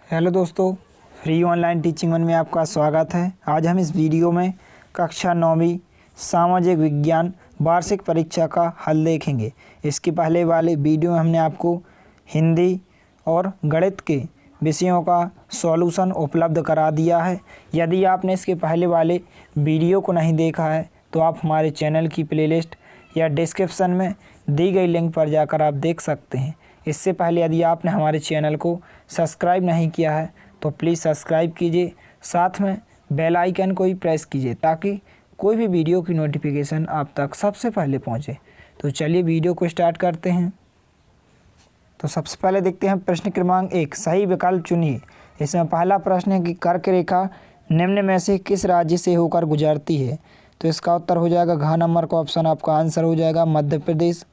Hello दोस्तों, free online teaching one में आपका स्वागत है। आज हम इस वीडियो में कक्षा 9वीं सामाजिक विज्ञान वार्षिक परीक्षा का हल देखेंगे। इसके पहले वाले वीडियो में हमने आपको हिंदी और गणित के विषयों का सॉल्यूशन उपलब्ध करा दिया है। यदि आपने इसके पहले वाले वीडियो को नहीं देखा है तो आप हमारे चैनल की प्लेलिस्ट या डिस्क्रिप्शन में दी गई लिंक पर जाकर आप देख सकते हैं। इससे पहले यदि आपने हमारे चैनल को सब्सक्राइब नहीं किया है तो प्लीज़ सब्सक्राइब कीजिए, साथ में बेल आइकन को ही प्रेस कीजिए ताकि कोई भी वीडियो की नोटिफिकेशन आप तक सबसे पहले पहुंचे। तो चलिए वीडियो को स्टार्ट करते हैं। तो सबसे पहले देखते हैं प्रश्न क्रमांक 1, सही विकल्प चुनिए। इसमें पहला प्रश्न है कि कर्क रेखा निम्न में से किस राज्य से होकर गुजरती है। तो इसका उत्तर हो जाएगा घ नंबर का ऑप्शन आपका आंसर हो जाएगा मध्य प्रदेश।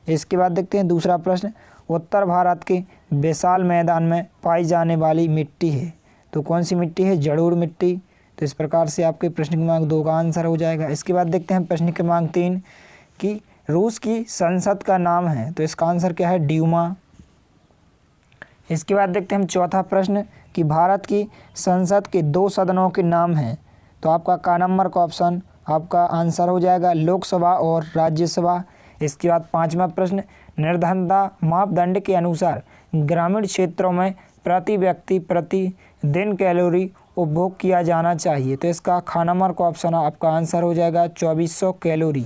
इसके बाद देखते हैं दूसरा प्रश्न, उत्तर भारत के विशाल मैदान में पाई जाने वाली मिट्टी है। तो कौन सी मिट्टी है? जलोढ़ मिट्टी। तो इस प्रकार से आपके प्रश्न क्रमांक 2 का आंसर हो जाएगा। इसके बाद देखते हैं प्रश्न क्रमांक 3 कि रूस की संसद का नाम है। तो इसका आंसर क्या है? ड्यूमा। इसके बाद देखते हैं हम चौथा प्रश्न कि भारत की संसद के 2 सदनों के नाम हैं। तो आपका क नंबर का ऑप्शन आपका आंसर हो जाएगा लोकसभा और राज्यसभा। इसके बाद पांचवा प्रश्न, निर्धनता मापदंड के अनुसार ग्रामीण क्षेत्रों में प्रति व्यक्ति प्रति दिन कैलोरी उपभोग किया जाना चाहिए। तो इसका ख नंबर का ऑप्शन आपका आंसर हो जाएगा 2400 कैलोरी।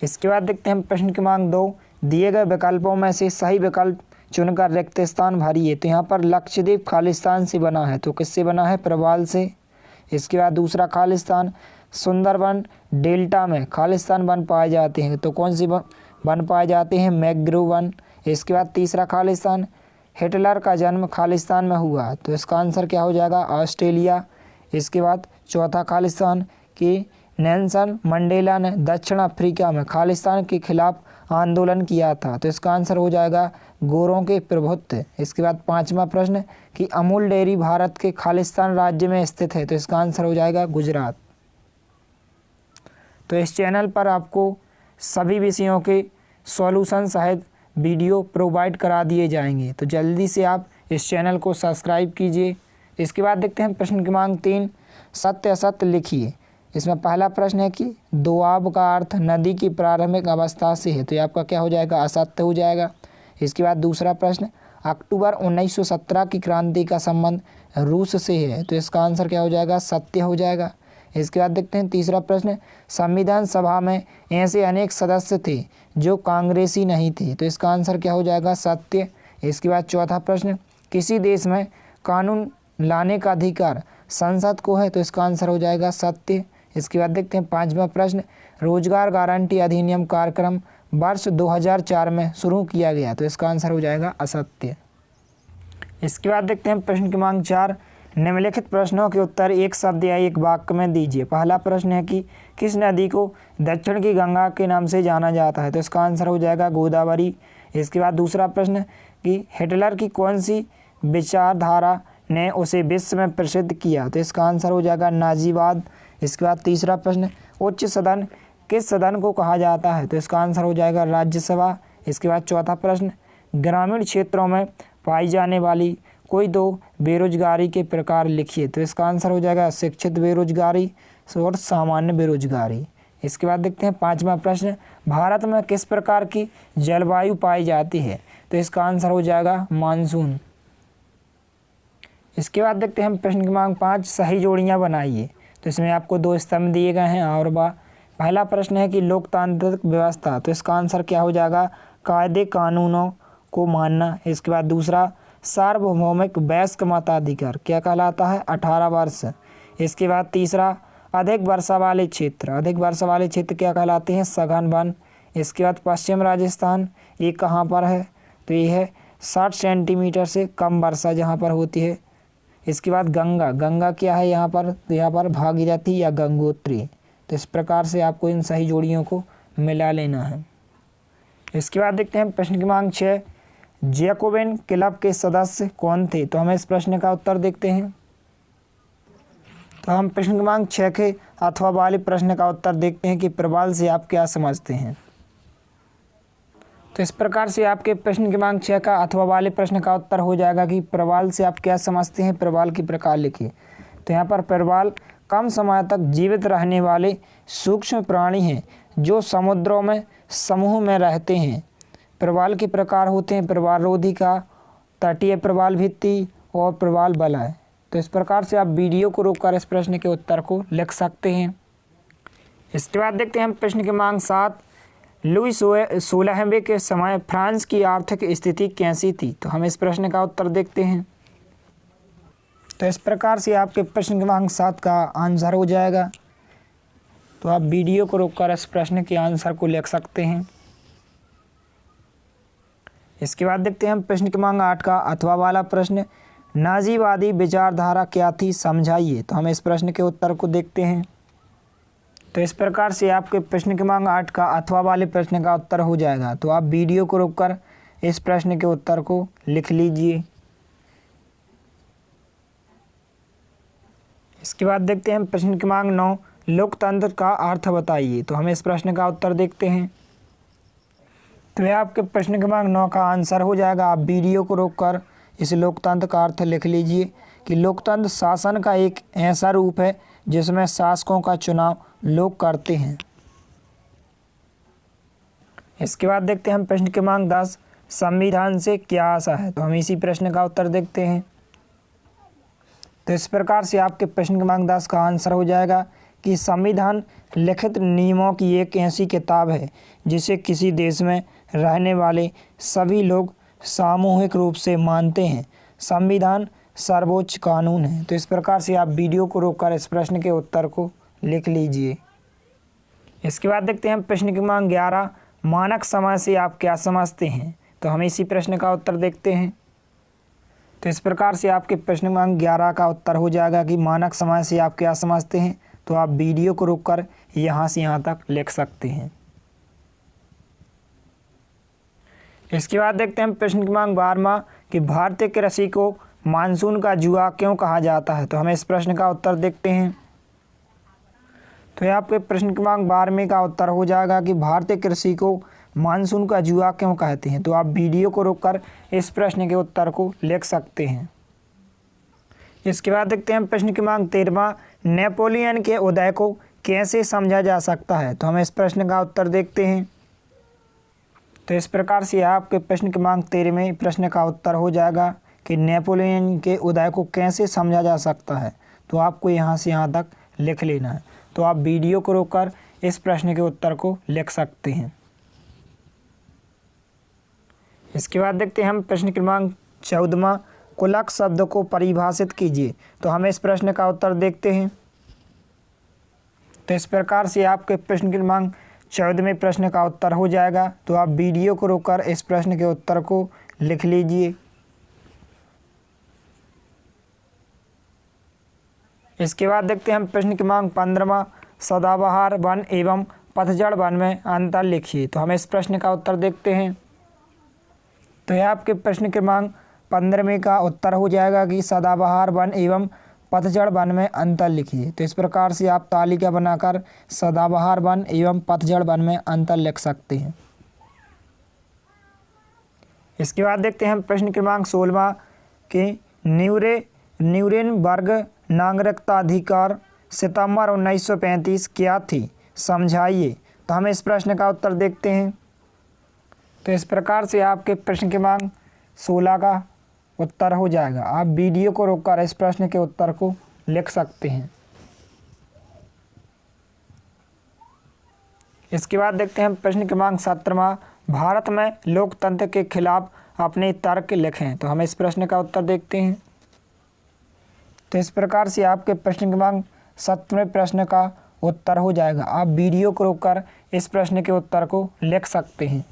इसके बाद देखते हैं प्रश्न क्रमांक 2, दिए गए विकल्पों में से सही विकल्प चुनकर रिक्त स्थान भरिए। तो यहाँ पर लक्षद्वीप खालिस्तान से बना है। तो किससे बना है? प्रवाल से। इसके बाद दूसरा खालिस्तान, सुंदरबन डेल्टा में खालिस्तान वन पाए जाते हैं। तो कौन सी वन पाए जाते हैं? Mangrove one. इसके बाद तीसरा खालिस्तान, हिटलर का जन्म खालिस्तान में हुआ। तो इसका आंसर क्या हो जाएगा? ऑस्ट्रेलिया। इसके बाद चौथा खालिस्तान कि नेल्सन मंडेला ने दक्षिण अफ्रीका में खालिस्तान के खिलाफ आंदोलन किया था। तो इसका आंसर हो जाएगा गोरों के प्रभुत्व। इसके बाद पांचवा प्रश्न कि अमूल डेयरी भारत के खालिस्तान राज्य में स्थित है। तो इसका आंसर हो जाएगा गुजरात। तो इस चैनल पर आपको सभी विषयों के सॉल्यूशन सहित वीडियो प्रोवाइड करा दिए जाएंगे। तो जल्दी से आप इस चैनल को सब्सक्राइब कीजिए। इसके बाद देखते हैं प्रश्न क्रमांक 3, सत्य असत्य लिखिए। इसमें पहला प्रश्न है कि दोआब का अर्थ नदी की प्रारंभिक अवस्था से है। तो ये आपका क्या हो जाएगा? असत्य हो जाएगा। इसके बाद दूसरा प्रश्न, अक्टूबर 1917 की क्रांति का संबंध रूस से है। तो इसका आंसर क्या हो जाएगा? सत्य हो जाएगा। इसके बाद देखते हैं तीसरा प्रश्न, संविधान सभा में ऐसे अनेक सदस्य थे जो कांग्रेसी नहीं थे। तो इसका आंसर क्या हो जाएगा? सत्य। इसके बाद चौथा प्रश्न, किसी देश में कानून लाने का अधिकार संसद को है। तो इसका आंसर हो जाएगा सत्य। इसके बाद देखते हैं पांचवा प्रश्न, रोजगार गारंटी अधिनियम कार्यक्रम वर्ष 2004 में शुरू किया गया। तो इसका आंसर हो जाएगा असत्य। इसके बाद देखते हैं प्रश्न क्रमांक 4, निम्नलिखित प्रश्नों के उत्तर एक शब्द या एक वाक्य में दीजिए। पहला प्रश्न है कि किस नदी को दक्षिण की गंगा के नाम से जाना जाता है। तो इसका आंसर हो जाएगा गोदावरी। इसके बाद दूसरा प्रश्न कि हिटलर की कौन सी विचारधारा ने उसे विश्व में प्रसिद्ध किया। तो इसका आंसर हो जाएगा नाजीवाद। इसके बाद तीसरा प्रश्न, उच्च सदन किस सदन को कहा जाता है। तो इसका आंसर हो जाएगा राज्यसभा। इसके बाद चौथा प्रश्न, ग्रामीण क्षेत्रों में पाई जाने वाली कोई 2 बेरोजगारी के प्रकार लिखिए। तो इसका आंसर हो जाएगा शिक्षित बेरोजगारी और सामान्य बेरोजगारी। इसके बाद देखते हैं पांचवा प्रश्न, भारत में किस प्रकार की जलवायु पाई जाती है। तो इसका आंसर हो जाएगा मानसून। इसके बाद देखते हैं हम प्रश्न क्रमांक 5, सही जोड़ियाँ बनाइए। तो इसमें आपको 2 स्तंभ दिए गए हैं और पहला प्रश्न है कि लोकतांत्रिक व्यवस्था। तो इसका आंसर क्या हो जाएगा? कायदे कानूनों को मानना। इसके बाद दूसरा, सार्वभौमिक वयस्क मताधिकार क्या कहलाता है? 18 वर्ष। इसके बाद तीसरा, अधिक वर्षा वाले क्षेत्र। अधिक वर्षा वाले क्षेत्र क्या कहलाते हैं? सघन वन। इसके बाद पश्चिम राजस्थान, ये कहाँ पर है? तो ये है 60 सेंटीमीटर से कम वर्षा जहाँ पर होती है। इसके बाद गंगा, गंगा क्या है यहाँ पर? तो यहाँ पर भागीरथी या गंगोत्री। तो इस प्रकार से आपको इन सही जोड़ियों को मिला लेना है। इसके बाद देखते हैं प्रश्न क्रमांक 6, जैकोबिन क्लब के सदस्य कौन थे। तो हमें इस प्रश्न का उत्तर देखते हैं। तो हम प्रश्न क्रमांक 6 के अथवा वाले प्रश्न का उत्तर देखते हैं कि प्रबल से आप क्या समझते हैं। तो इस प्रकार से आपके प्रश्न क्रमांक 6 का अथवा वाले प्रश्न का उत्तर हो जाएगा कि प्रवाल से आप क्या समझते हैं। प्रवाल की प्रकार लिखिए। तो यहाँ पर प्रवाल कम समय तक जीवित रहने वाले सूक्ष्म प्राणी हैं जो समुद्रों में समूह में रहते हैं। प्रवाल के प्रकार होते हैं प्रवाल रोधिका, तटीय प्रवाल भित्ति और प्रवाल बलय। तो इस प्रकार से आप वीडियो को रोककर इस प्रश्न के उत्तर को लिख सकते हैं। इसके बाद देखते हैं हम प्रश्न क्रमांक 7। लुई 16वें के समय फ्रांस की आर्थिक स्थिति कैसी थी। तो हम इस प्रश्न का उत्तर देखते हैं। तो इस प्रकार से आपके प्रश्न क्रमांक 7 का आंसर हो जाएगा। तो आप वीडियो को रोककर इस प्रश्न के आंसर को लिख सकते हैं। इसके बाद देखते हैं हम प्रश्न क्रमांक 8 का अथवा वाला प्रश्न। नाजीवादी विचारधारा क्या थी, समझाइए। तो हम इस प्रश्न के उत्तर को देखते हैं। तो इस प्रकार से आपके प्रश्न क्रमांक 8 का अथवा वाले प्रश्न का उत्तर हो जाएगा। तो आप वीडियो को रोककर इस प्रश्न के उत्तर को लिख लीजिए। इसके बाद देखते हैं प्रश्न क्रमांक 9। लोकतंत्र का अर्थ बताइए। तो हम इस प्रश्न का उत्तर देखते हैं। तो यह आपके प्रश्न क्रमांक 9 का आंसर हो जाएगा। आप वीडियो को रोककर इस लोकतंत्र का अर्थ लिख लीजिए कि लोकतंत्र शासन का एक ऐसा रूप है जिसमें शासकों का चुनाव लोग करते हैं। इसके बाद देखते हैं हम प्रश्न क्रमांक 10। संविधान से क्या आशा है। तो हम इसी प्रश्न का उत्तर देखते हैं। तो इस प्रकार से आपके प्रश्न क्रमांक 10 का आंसर हो जाएगा कि संविधान लिखित नियमों की एक ऐसी किताब है जिसे किसी देश में रहने वाले सभी लोग सामूहिक रूप से मानते हैं। संविधान सर्वोच्च कानून है। तो इस प्रकार से आप वीडियो को रोककर इस प्रश्न के उत्तर को लिख लीजिए। इसके बाद देखते हैं प्रश्न क्रमांक 11। मानक समय से आप क्या समझते हैं। तो हम इसी प्रश्न का उत्तर देखते हैं। तो इस प्रकार से आपके प्रश्न क्रमांक 11 का उत्तर हो जाएगा कि मानक समय से आप क्या समझते हैं। तो आप वीडियो को रोककर यहाँ से यहाँ तक लिख सकते हैं। इसके बाद देखते हैं प्रश्न क्रमांक 12 कि भारतीय कृषि को मानसून का जुआ क्यों कहा जाता है। तो हम इस प्रश्न का उत्तर देखते हैं। तो यह आपके प्रश्न क्रमांक 12 का उत्तर हो जाएगा कि भारतीय कृषि को मानसून का जुआ क्यों कहते हैं। तो आप वीडियो को रोककर इस प्रश्न के उत्तर को लिख सकते हैं। इसके बाद देखते हैं प्रश्न क्रमांक 13। नेपोलियन के उदय को कैसे समझा जा सकता है। तो हम इस प्रश्न का उत्तर देखते हैं। तो इस प्रकार से आपके प्रश्न क्रमांक 13 प्रश्न का उत्तर हो जाएगा कि नेपोलियन के उदय को कैसे समझा जा सकता है। तो आपको यहाँ से यहाँ तक लिख लेना है। तो आप वीडियो को रोककर इस प्रश्न के उत्तर को लिख सकते हैं। इसके बाद देखते हैं हम प्रश्न क्रमांक 14। कुलक शब्द को परिभाषित कीजिए। तो हम इस प्रश्न का उत्तर देखते हैं। तो इस प्रकार से आपके प्रश्न क्रमांक 14 प्रश्न का उत्तर हो जाएगा। तो आप वीडियो को रोककर इस प्रश्न के उत्तर को लिख लीजिए। इसके बाद देखते हैं हम प्रश्न क्रमांक 15। सदाबहार वन एवं पतझड़ वन में अंतर लिखिए। तो हम इस प्रश्न का उत्तर देखते हैं। तो यह आपके प्रश्न क्रमांक 15 का उत्तर हो जाएगा कि सदाबहार वन एवं पतझड़ वन में अंतर लिखिए। तो इस प्रकार से आप तालिका बनाकर सदाबहार वन एवं पतझड़ वन में अंतर लिख सकते हैं। इसके बाद देखते हैं प्रश्न क्रमांक 16 कि न्यूरेमबर्ग नागरिकता अधिकार सितंबर 1935 क्या थी, समझाइए। तो हम इस प्रश्न का उत्तर देखते हैं। तो इस प्रकार से आपके प्रश्न क्रमांक 16 का उत्तर हो जाएगा। आप वीडियो को रोककर इस प्रश्न के उत्तर को लिख सकते हैं। इसके बाद देखते हैं प्रश्न क्रमांक 17। भारत में लोकतंत्र के खिलाफ अपने तर्क लिखें। तो हम इस प्रश्न का उत्तर देखते हैं। तो इस प्रकार से आपके प्रश्न क्रमांक 17 प्रश्न का उत्तर हो जाएगा। आप वीडियो को रोककर इस प्रश्न के उत्तर को लिख सकते हैं।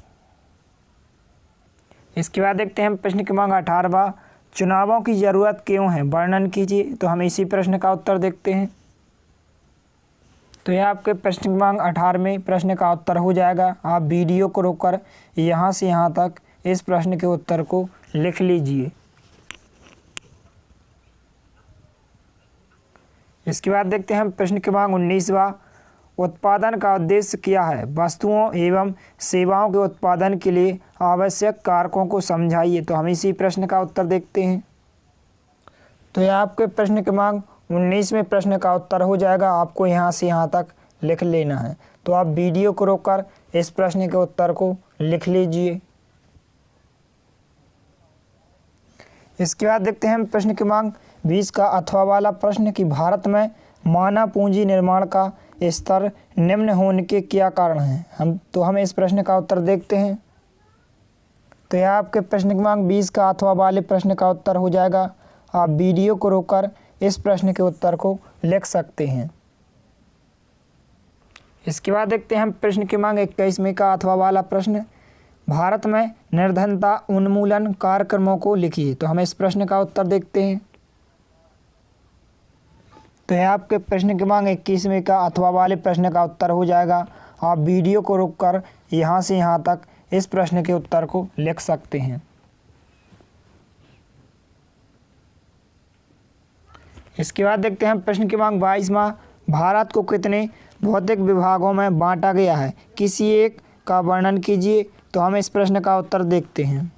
इसके बाद देखते हैं प्रश्न क्रमांक 18। चुनावों की ज़रूरत क्यों है, वर्णन कीजिए। तो हम इसी प्रश्न का उत्तर देखते हैं। तो यह आपके प्रश्न क्रमांक 18 प्रश्न का उत्तर हो जाएगा। आप वीडियो को रोककर यहाँ से यहाँ तक इस प्रश्न के उत्तर को लिख लीजिए। इसके बाद देखते हैं प्रश्न क्रमांक 19। उत्पादन का उद्देश्य क्या है? वस्तुओं एवं सेवाओं के उत्पादन के लिए आवश्यक कारकों को समझाइए। तो हम इसी प्रश्न का उत्तर देखते हैं। तो यह आपके प्रश्न क्रमांक 19वें प्रश्न का उत्तर हो जाएगा। आपको यहाँ से यहाँ तक लिख लेना है। तो आप वीडियो को रोककर इस प्रश्न के उत्तर को लिख लीजिए। इसके बाद देखते हैं हम प्रश्न क्रमांक 20 का अथवा वाला प्रश्न कि भारत में मानव पूंजी निर्माण का स्तर निम्न होने के क्या कारण हैं? हम इस प्रश्न का उत्तर देखते हैं। तो यह आपके प्रश्न क्रमांक 20 का अथवा वाले प्रश्न का उत्तर हो जाएगा। आप वीडियो को रोककर इस प्रश्न के उत्तर को लिख सकते हैं। इसके बाद देखते हैं हम प्रश्न क्रमांक 21वें का अथवा वाला प्रश्न, भारत में निर्धनता उन्मूलन कार्यक्रमों को लिखिए। तो हम इस प्रश्न का उत्तर देखते हैं। तो यह आपके प्रश्न क्रमांक 21वें का अथवा वाले प्रश्न का उत्तर हो जाएगा। आप वीडियो को रोककर यहाँ से यहाँ तक इस प्रश्न के उत्तर को लिख सकते हैं। इसके बाद देखते हैं प्रश्न क्रमांक 22वां, भारत को कितने भौतिक विभागों में बांटा गया है? किसी एक का वर्णन कीजिए। तो हम इस प्रश्न का उत्तर देखते हैं।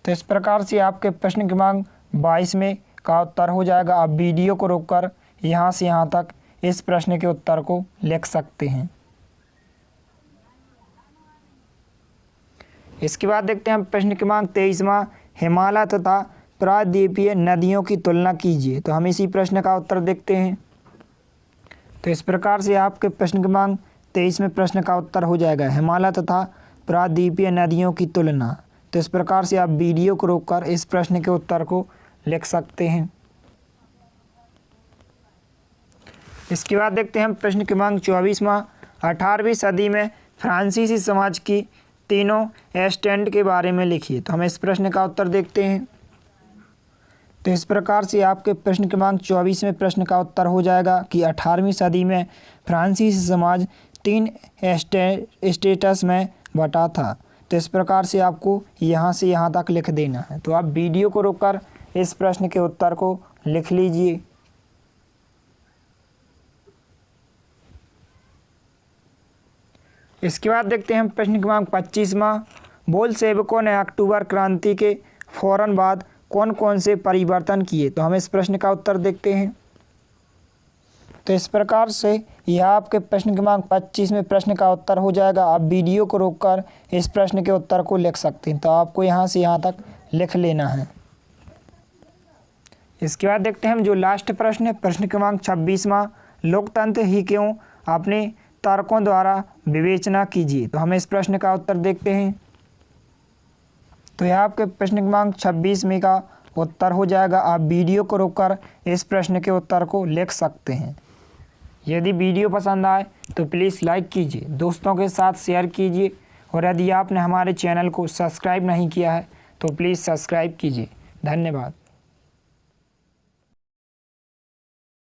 तो इस प्रकार से आपके प्रश्न क्रमांक 22 में का उत्तर हो जाएगा। आप वीडियो को रोककर यहाँ से यहाँ तक इस प्रश्न के उत्तर को लिख सकते हैं। इसके बाद देखते हैं प्रश्न क्रमांक 23वां, हिमालय तथा प्रायद्वीपीय नदियों की तुलना कीजिए। तो हम इसी प्रश्न का उत्तर देखते हैं। तो इस प्रकार से आपके प्रश्न क्रमांक 23 में प्रश्न का उत्तर हो जाएगा, हिमालय तथा प्रायद्वीपीय नदियों की तुलना। तो इस प्रकार से आप वीडियो को रोककर इस प्रश्न के उत्तर को लिख सकते हैं। इसके बाद देखते हैं प्रश्न क्रमांक 24वां, 18वीं सदी में फ्रांसीसी समाज की तीनों स्टैंड के बारे में लिखिए। तो हम इस प्रश्न का उत्तर देखते हैं। तो इस प्रकार से आपके प्रश्न क्रमांक 24 में प्रश्न का उत्तर हो जाएगा कि 18वीं सदी में फ्रांसीसी समाज 3 स्टेटस में बटा था। तो इस प्रकार से आपको यहाँ से यहाँ तक लिख देना है। तो आप वीडियो को रोककर इस प्रश्न के उत्तर को लिख लीजिए। इसके बाद देखते हैं प्रश्न क्रमांक 25वां, बोल्शेविकों ने अक्टूबर क्रांति के फौरन बाद कौन कौन से परिवर्तन किए? तो हम इस प्रश्न का उत्तर देखते हैं। तो इस प्रकार से यह आपके प्रश्न क्रमांक 25 में प्रश्न का उत्तर हो जाएगा। आप वीडियो को रोककर इस प्रश्न के उत्तर को लिख सकते हैं। तो आपको यहाँ से यहाँ तक लिख लेना है। इसके बाद देखते हैं हम जो लास्ट प्रश्न है, प्रश्न क्रमांक 26वां, लोकतंत्र ही क्यों अपने तर्कों द्वारा विवेचना कीजिए। तो हम इस प्रश्न का उत्तर देखते हैं। तो यह आपके प्रश्न क्रमांक 26 में का उत्तर हो जाएगा। आप वीडियो को रोककर इस प्रश्न के उत्तर को लिख सकते हैं। यदि वीडियो पसंद आए तो प्लीज़ लाइक कीजिए, दोस्तों के साथ शेयर कीजिए, और यदि आपने हमारे चैनल को सब्सक्राइब नहीं किया है तो प्लीज़ सब्सक्राइब कीजिए। धन्यवाद।